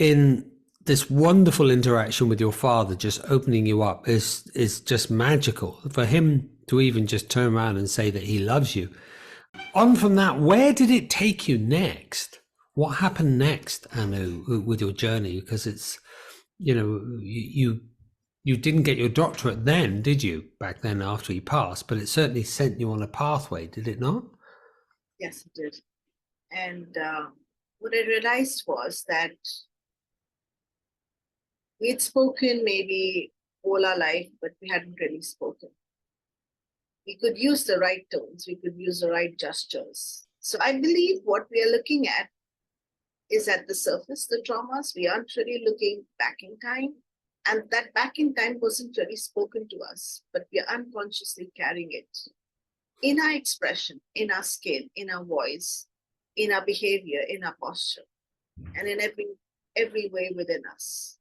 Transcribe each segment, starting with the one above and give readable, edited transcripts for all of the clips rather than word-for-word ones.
in this wonderful interaction with your father, just opening you up, is just magical. For him to even just turn around and say that he loves you. On from that, where did it take you next? What happened next, Anu, with your journey? Because it's, you didn't get your doctorate then, did you? Back then, after he passed, but it certainly sent you on a pathway, did it not? Yes, it did. And what I realized was that we had spoken maybe all our life, but we hadn't really spoken. We could use the right tones, we could use the right gestures. So I believe what we are looking at is at the surface, the traumas. We aren't really looking back in time. And that back in time wasn't really spoken to us, but we are unconsciously carrying it in our expression, in our skin, in our voice, in our behavior, in our posture, and in every way within us.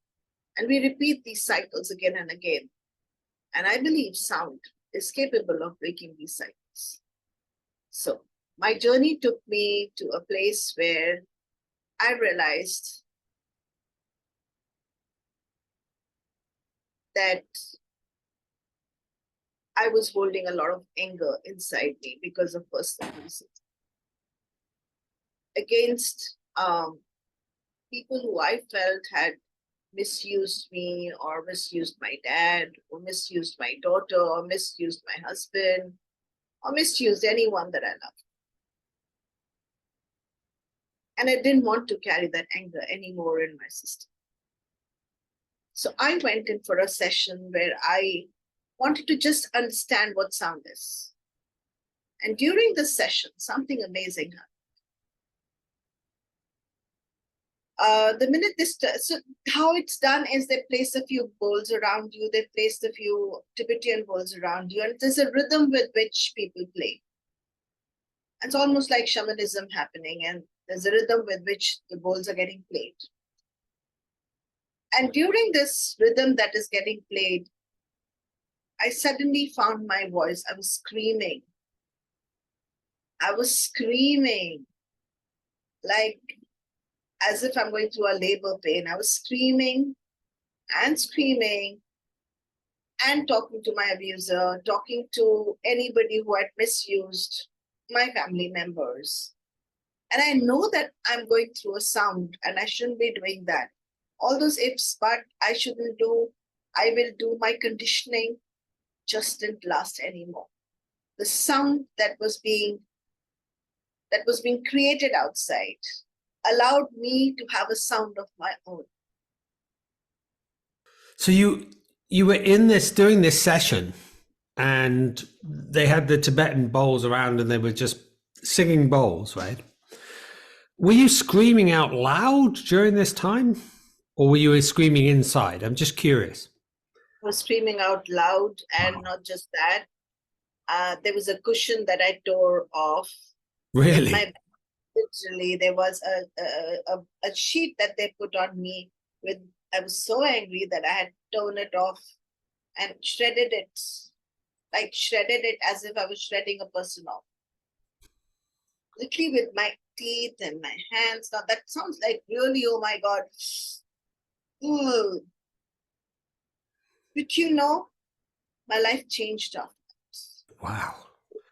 And we repeat these cycles again and again. And I believe sound is capable of breaking these cycles. So my journey took me to a place where I realized that I was holding a lot of anger inside me because of personal reasons against people who I felt had misused me or misused my dad or misused my daughter or misused my husband or misused anyone that I loved. And I didn't want to carry that anger anymore in my system. So I went in for a session where I wanted to just understand what sound is. And during the session, something amazing happened. The minute this, so how it's done is they place a few bowls around you, they place a few Tibetan bowls around you, and there's a rhythm with which people play. It's almost like shamanism happening, and there's a rhythm with which the bowls are getting played. And during this rhythm that is getting played, I suddenly found my voice. I was screaming. I was screaming like as if I'm going through a labor pain. I was screaming and talking to my abuser, talking to anybody who had misused my family members. And I know that I'm going through a sound and I shouldn't be doing that. All those ifs, but I shouldn't do, I will do, my conditioning just didn't last anymore. The sound that was being created outside allowed me to have a sound of my own. So you were in this doing this session, and they had the Tibetan bowls around, and they were just singing bowls, right? Were you screaming out loud during this time, or were you screaming inside? I'm just curious. I was screaming out loud, and not just that. There was a cushion that I tore off. Really? Literally, there was a sheet that they put on me with. I was so angry that I had torn it off and shredded it as if I was shredding a person off. Literally with my teeth and my hands. Now that sounds like really, oh my God. Ooh. But my life changed after that. Wow.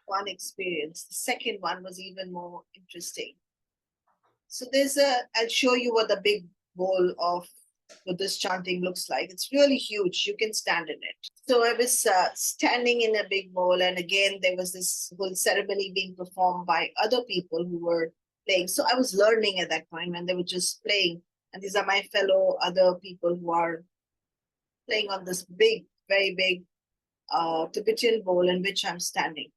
One experience. The second one was even more interesting. So I'll show you what the big bowl of Buddhist chanting looks like. It's really huge. You can stand in it. So I was standing in a big bowl, and again, there was this whole ceremony being performed by other people who were playing. So I was learning at that point, and they were just playing. And these are my fellow other people who are playing on this big, very big Tibetan bowl in which I'm standing.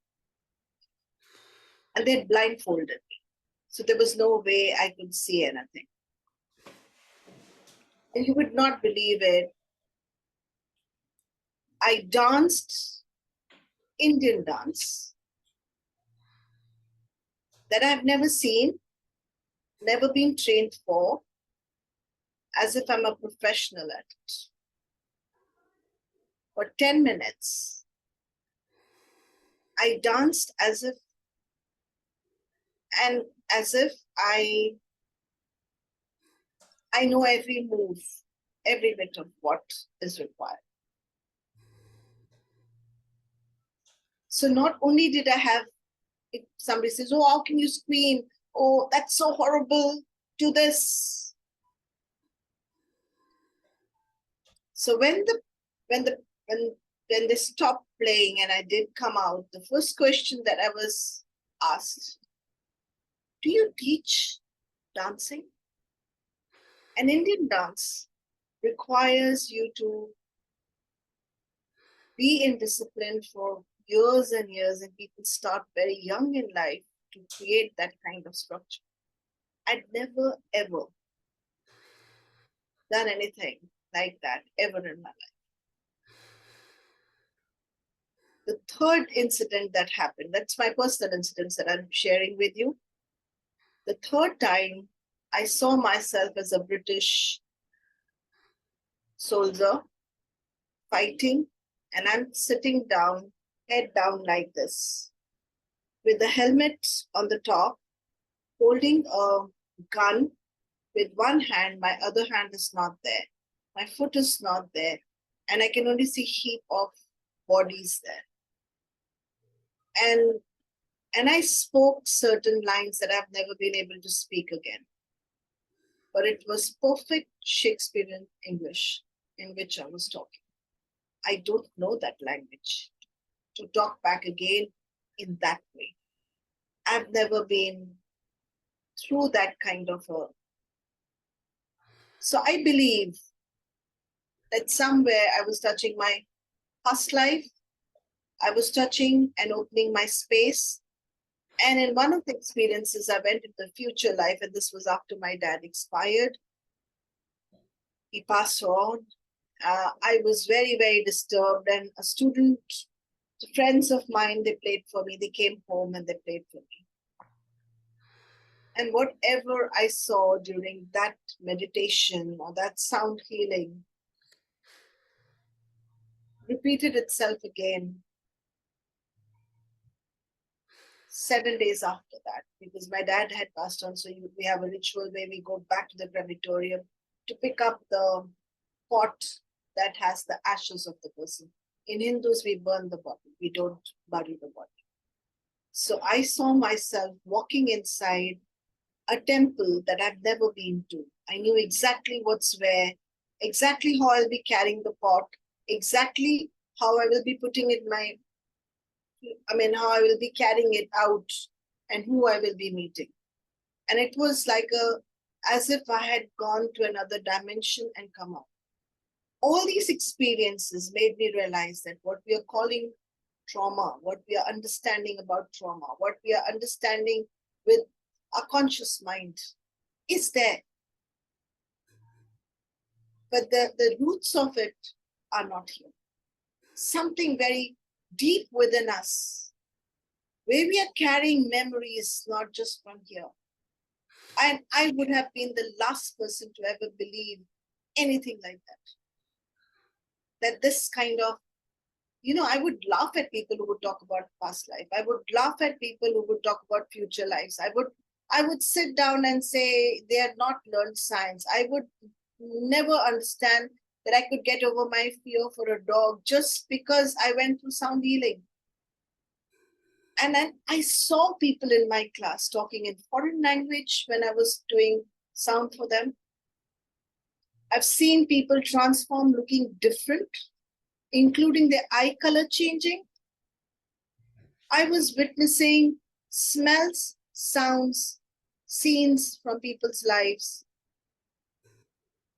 And they blindfolded me. So there was no way I could see anything. And you would not believe it. I danced Indian dance that I've never seen, never been trained for, as if I'm a professional at it. For 10 minutes, I danced as if I I know every move, every bit of what is required. So not only did I have, if somebody says, oh, how can you scream? Oh, that's so horrible. Do this. So when they stopped playing and I did come out, the first question that I was asked, do you teach dancing? An Indian dance requires you to be in discipline for years and years, and people start very young in life to create that kind of structure. I'd never ever done anything like that ever in my life. The third incident that happened, that's my personal incidents that I'm sharing with you. The third time I saw myself as a British soldier fighting, and I'm sitting down, head down like this, with the helmet on the top, holding a gun with one hand, my other hand is not there. My foot is not there. And I can only see heap of bodies there. And I spoke certain lines that I've never been able to speak again. But it was perfect Shakespearean English in which I was talking. I don't know that language to talk back again in that way. I've never been through that kind of a. So I believe that somewhere I was touching my past life. I was touching and opening my space. And in one of the experiences, I went into the future life, and this was after my dad expired. He passed on. I was very, very disturbed, and a student, friends of mine, they played for me. They came home and they played for me. And whatever I saw during that meditation or that sound healing repeated itself again 7 days after that, because my dad had passed on. So we have a ritual where we go back to the crematorium to pick up the pot that has the ashes of the person. In Hindus, we burn the body, we don't bury the body. So I saw myself walking inside a temple that I've never been to. I knew exactly what's where, exactly how I'll be carrying the pot, exactly how I will be putting it how I will be carrying it out and who I will be meeting. And it was like as if I had gone to another dimension and come out. All these experiences made me realize that what we are calling trauma, what we are understanding about trauma, what we are understanding with our conscious mind is there. But the roots of it are not here. Something very deep within us, where we are carrying memories, not just from here. And I would have been the last person to ever believe anything like that. That this kind of, I would laugh at people who would talk about past life. I would laugh at people who would talk about future lives. I would sit down and say they had not learned science. I would never understand that I could get over my fear for a dog just because I went through sound healing. And then I saw people in my class talking in foreign language when I was doing sound for them. I've seen people transform looking different, including their eye color changing. I was witnessing smells, sounds, scenes from people's lives.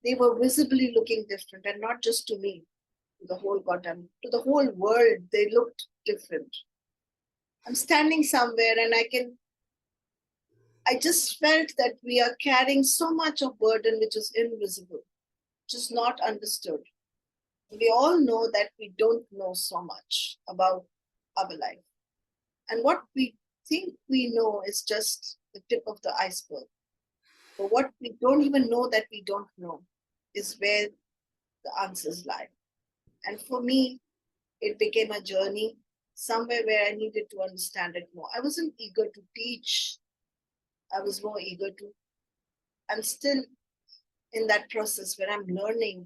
They were visibly looking different, and not just to me, to the whole to the whole world, they looked different. I'm standing somewhere and I just felt that we are carrying so much of burden which is invisible, which is not understood. We all know that we don't know so much about our life. And what we think we know is just the tip of the iceberg. But what we don't even know that we don't know is where the answers lie. And for me, it became a journey somewhere where I needed to understand it more. I wasn't eager to teach. I was more eager to. I'm still in that process where I'm learning,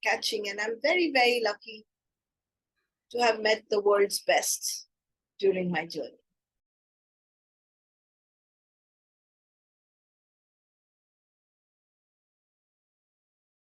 catching, and I'm very, very lucky to have met the world's best during my journey.